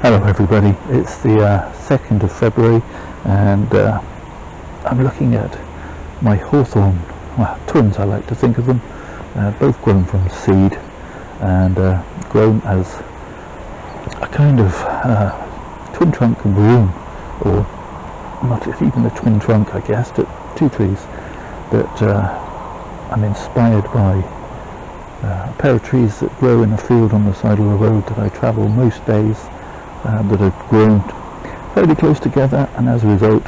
Hello everybody, it's the 2nd of February and I'm looking at my Hawthorn twins, I like to think of them, both grown from seed and grown as a kind of twin trunk broom, or not even a twin trunk I guess, two trees that I'm inspired by a pair of trees that grow in a field on the side of the road that I travel most days, that have grown fairly close together, and as a result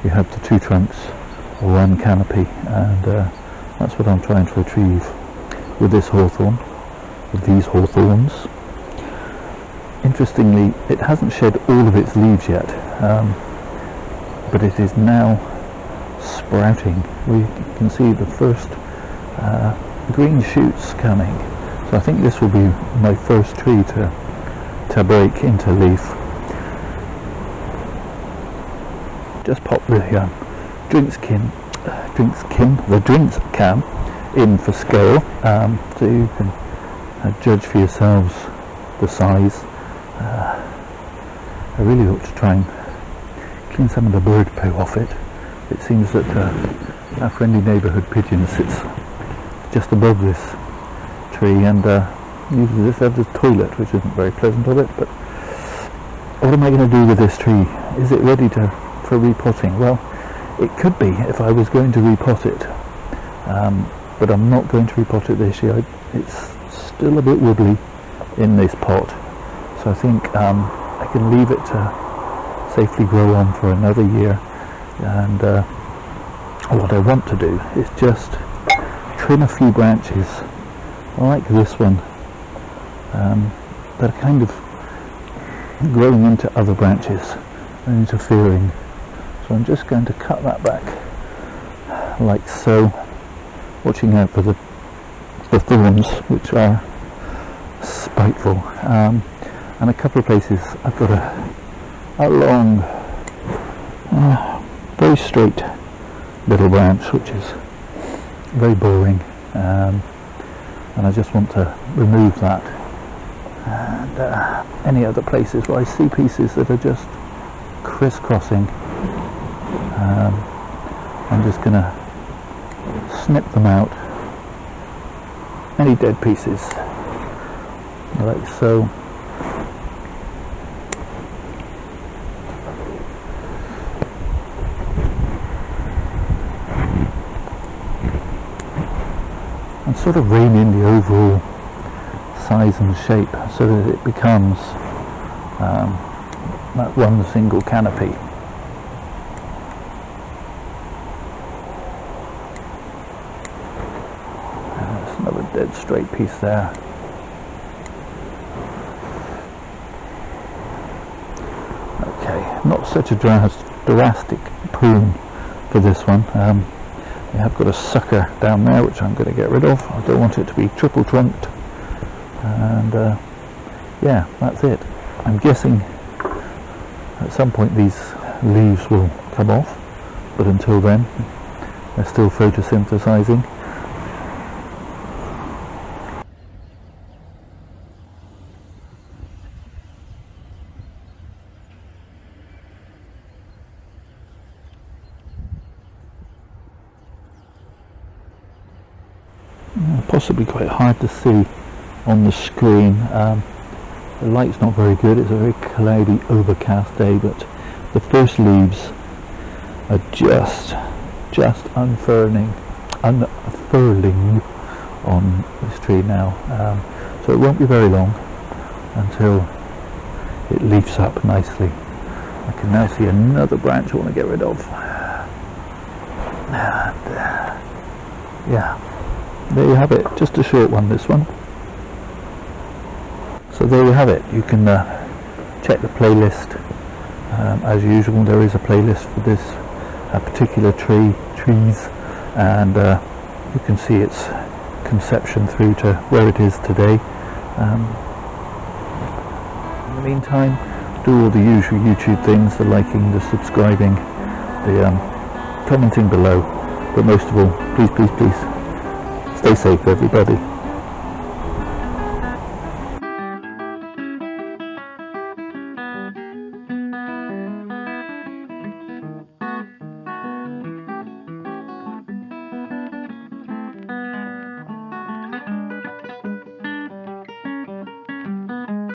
you have the two trunks or one canopy, and that's what I'm trying to achieve with this hawthorn, with these hawthorns. Interestingly, it hasn't shed all of its leaves yet, but it is now sprouting. We can see the first green shoots coming, so I think this will be my first tree to break into leaf. Just pop the drinks can in for scale, so you can judge for yourselves the size. I really ought to try and clean some of the bird poo off it. It seems that our friendly neighbourhood pigeon sits just above this tree and uses this as a toilet, which isn't very pleasant of it. But what am I going to do with this tree? Is it ready for repotting? Well, it could be if I was going to repot it, but I'm not going to repot it this year. It's still a bit wobbly in this pot, so I think I can leave it to safely grow on for another year. And what I want to do is just trim a few branches like this one, that are kind of growing into other branches and interfering. So I'm just going to cut that back like so, watching out for the thorns, which are spiteful. And a couple of places I've got a long, very straight little branch, which is very boring, and I just want to remove that. And any other places where I see pieces that are just crisscrossing, I'm just going to snip them out. Any dead pieces, like so. And sort of rein in the overall size and shape so that it becomes that one single canopy. There's another dead straight piece there. Okay, not such a drastic prune for this one. We have got a sucker down there which I'm going to get rid of. I don't want it to be triple trunked. And yeah, that's it. I'm guessing at some point these leaves will come off, but until then they're still photosynthesizing. Possibly quite hard to see on the screen. The light's not very good. It's a very cloudy, overcast day, but the first leaves are just unfurling on this tree now. So it won't be very long until it leaves up nicely. I can now see another branch I want to get rid of. And yeah, there you have it. Just a short one, this one. So there you have it. You can check the playlist. As usual, there is a playlist for this particular trees, and you can see its conception through to where it is today. In the meantime, do all the usual YouTube things: the liking, the subscribing, the commenting below. But most of all, please stay safe, everybody.